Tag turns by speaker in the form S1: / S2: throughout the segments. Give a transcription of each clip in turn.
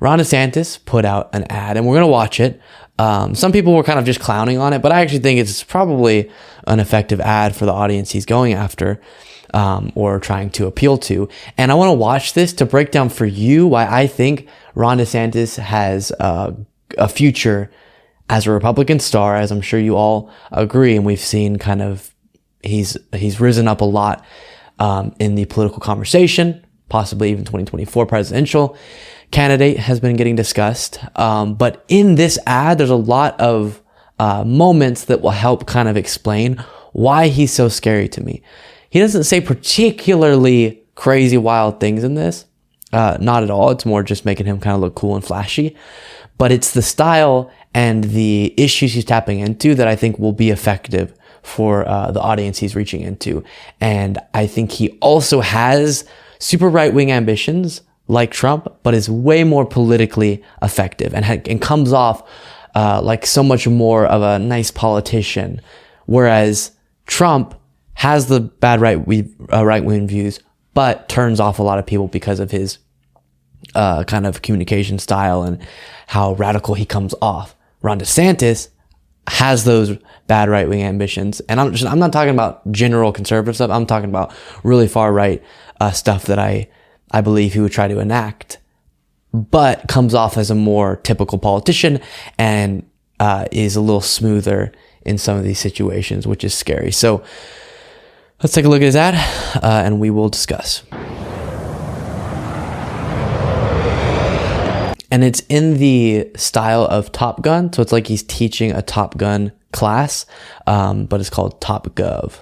S1: Ron DeSantis put out an ad, and we're going to watch it. Some people were kind of just clowning on it, but I actually think it's probably an effective ad for the audience he's going after, or trying to appeal to. And I want to watch this to break down for you why I think Ron DeSantis has a future as a Republican star, as I'm sure you all agree. And we've seen kind of, he's risen up a lot in the political conversation, possibly even 2024 presidential candidate has been getting discussed. But in this ad, there's a lot of moments that will help kind of explain why he's so scary to me. He doesn't say particularly crazy, wild things in this. Not at all. It's more just making him kind of look cool and flashy. But it's the style and the issues he's tapping into that I think will be effective for the audience he's reaching into. And I think he also has super right-wing ambitions like Trump, but is way more politically effective and comes off like so much more of a nice politician. Whereas Trump has the bad right-wing views, but turns off a lot of people because of his kind of communication style and how radical he comes off. Ron DeSantis has those bad right-wing ambitions. And I'm not talking about general conservative stuff. I'm talking about really far right stuff that I believe he would try to enact, but comes off as a more typical politician and is a little smoother in some of these situations, which is scary. So let's take a look at his ad and we will discuss. And it's in the style of Top Gun. So it's like he's teaching a Top Gun class, but it's called Top Gov.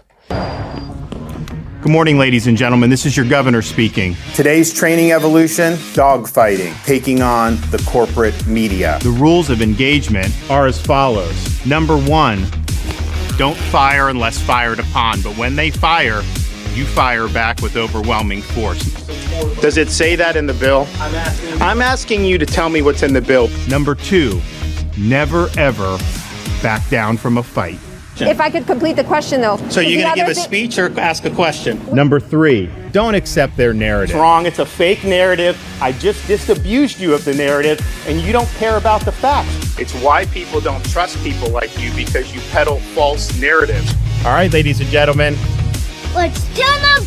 S2: Good morning, ladies and gentlemen. This is your governor speaking.
S3: Today's training evolution, dogfighting, taking on the corporate media.
S2: The rules of engagement are as follows. Number 1, don't fire unless fired upon, but when they fire, you fire back with overwhelming force. Does it say that in the bill? I'm asking you to tell me what's in the bill. Number 2, never ever back down from a fight.
S4: If I could complete the question, though.
S2: So you're going to give a speech or ask a question? Number 3, don't accept their narrative.
S5: It's wrong. It's a fake narrative. I just disabused you of the narrative, and you don't care about the facts.
S2: It's why people don't trust people like you, because you peddle false narratives. All right, ladies and gentlemen.
S6: Let's turn up.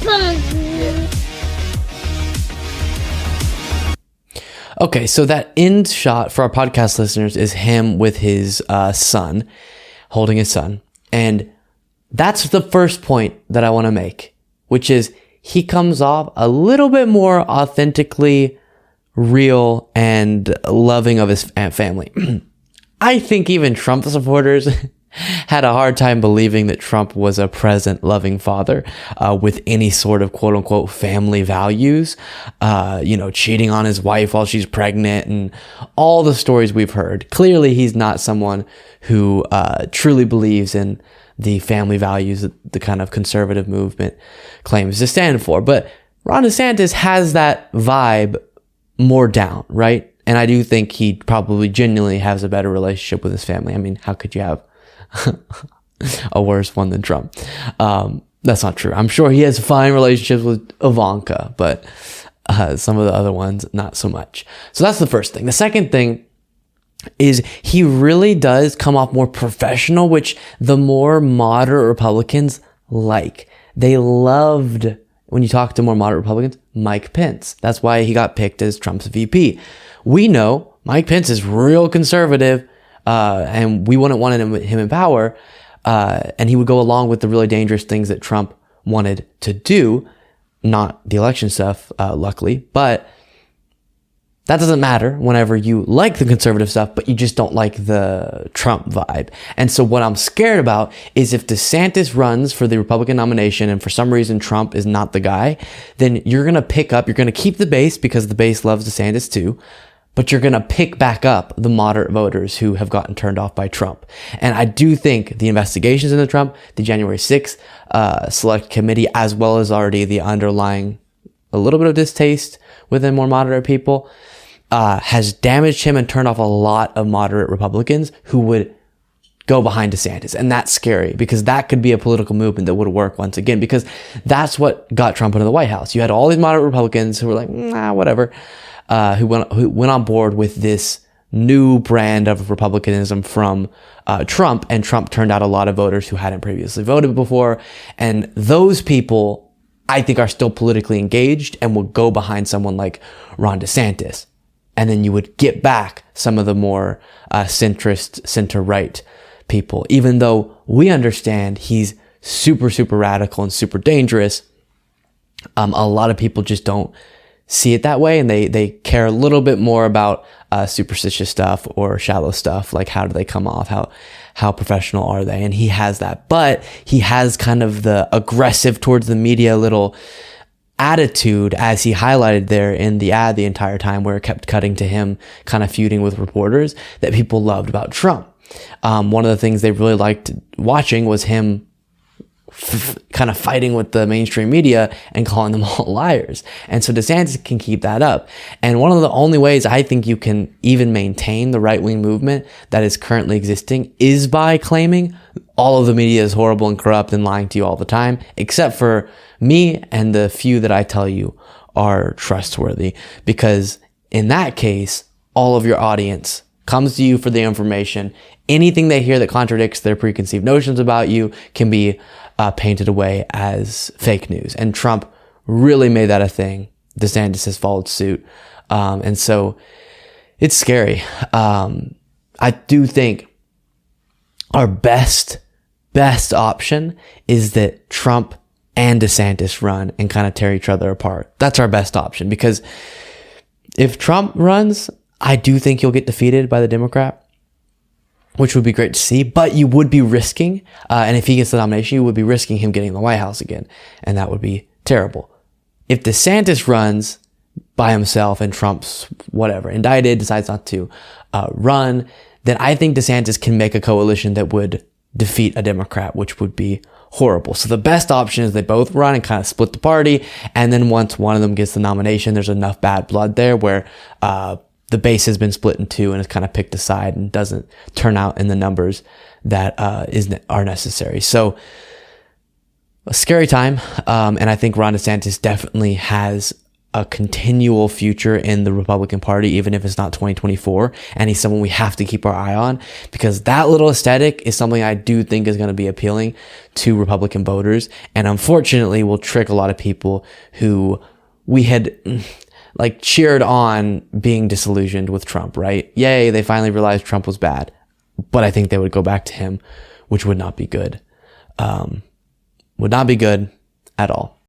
S1: Okay, so that end shot for our podcast listeners is him with his son, holding his son. And that's the first point that I want to make, which is he comes off a little bit more authentically real and loving of his family. I think even Trump supporters had a hard time believing that Trump was a present, loving father with any sort of quote unquote family values, cheating on his wife while she's pregnant and all the stories we've heard. Clearly, he's not someone who truly believes in the family values that the kind of conservative movement claims to stand for. But Ron DeSantis has that vibe more down, right? And I do think he probably genuinely has a better relationship with his family. I mean, how could you have a worse one than Trump? That's not true. I'm sure he has fine relationships with Ivanka, but some of the other ones, not so much. So that's the first thing. The second thing is he really does come off more professional, which the more moderate Republicans like. They loved, when you talk to more moderate Republicans, Mike Pence. That's why he got picked as Trump's VP. We know Mike Pence is real conservative, and we wouldn't want him in power, and he would go along with the really dangerous things that Trump wanted to do, not the election stuff, luckily, but that doesn't matter whenever you like the conservative stuff, but you just don't like the Trump vibe. And so what I'm scared about is if DeSantis runs for the Republican nomination and for some reason Trump is not the guy, then you're going to keep the base because the base loves DeSantis too, but you're going to pick back up the moderate voters who have gotten turned off by Trump. And I do think the investigations into Trump, the January 6th select committee, as well as already the underlying a little bit of distaste within more moderate people, has damaged him and turned off a lot of moderate Republicans who would go behind DeSantis. And that's scary because that could be a political movement that would work once again, because that's what got Trump into the White House. You had all these moderate Republicans who were like, nah, whatever, who went on board with this new brand of republicanism from Trump, and Trump turned out a lot of voters who hadn't previously voted before. And those people, I think, are still politically engaged and will go behind someone like Ron DeSantis. And then you would get back some of the more centrist, center-right people, even though we understand he's super, super radical and super dangerous. A lot of people just don't see it that way, and they care a little bit more about superstitious stuff or shallow stuff, like how do they come off, how professional are they, and he has that. But he has kind of the aggressive towards the media little attitude, as he highlighted there in the ad the entire time, where it kept cutting to him kind of feuding with reporters, that people loved about Trump. One of the things they really liked watching was him kind of fighting with the mainstream media and calling them all liars. And so DeSantis can keep that up. And one of the only ways I think you can even maintain the right-wing movement that is currently existing is by claiming all of the media is horrible and corrupt and lying to you all the time, except for me and the few that I tell you are trustworthy. Because in that case, all of your audience comes to you for the information. Anything they hear that contradicts their preconceived notions about you can be painted away as fake news. And Trump really made that a thing. DeSantis has followed suit. And so it's scary. I do think our best option is that Trump and DeSantis run and kind of tear each other apart. That's our best option, because if Trump runs, I do think he'll get defeated by the Democrat, which would be great to see, but you would be risking, and if he gets the nomination, you would be risking him getting in the White House again, and that would be terrible. If DeSantis runs by himself and Trump's whatever, indicted, decides not to run, then I think DeSantis can make a coalition that would defeat a Democrat, which would be horrible. So the best option is they both run and kind of split the party, and then once one of them gets the nomination, there's enough bad blood there where the base has been split in two and it's kind of picked a side and doesn't turn out in the numbers that are necessary. So a scary time. And I think Ron DeSantis definitely has a continual future in the Republican Party, even if it's not 2024. And he's someone we have to keep our eye on, because that little aesthetic is something I do think is going to be appealing to Republican voters. And unfortunately will trick a lot of people who we had cheered on being disillusioned with Trump, right? Yay, they finally realized Trump was bad. But I think they would go back to him, which would not be good. Would not be good at all.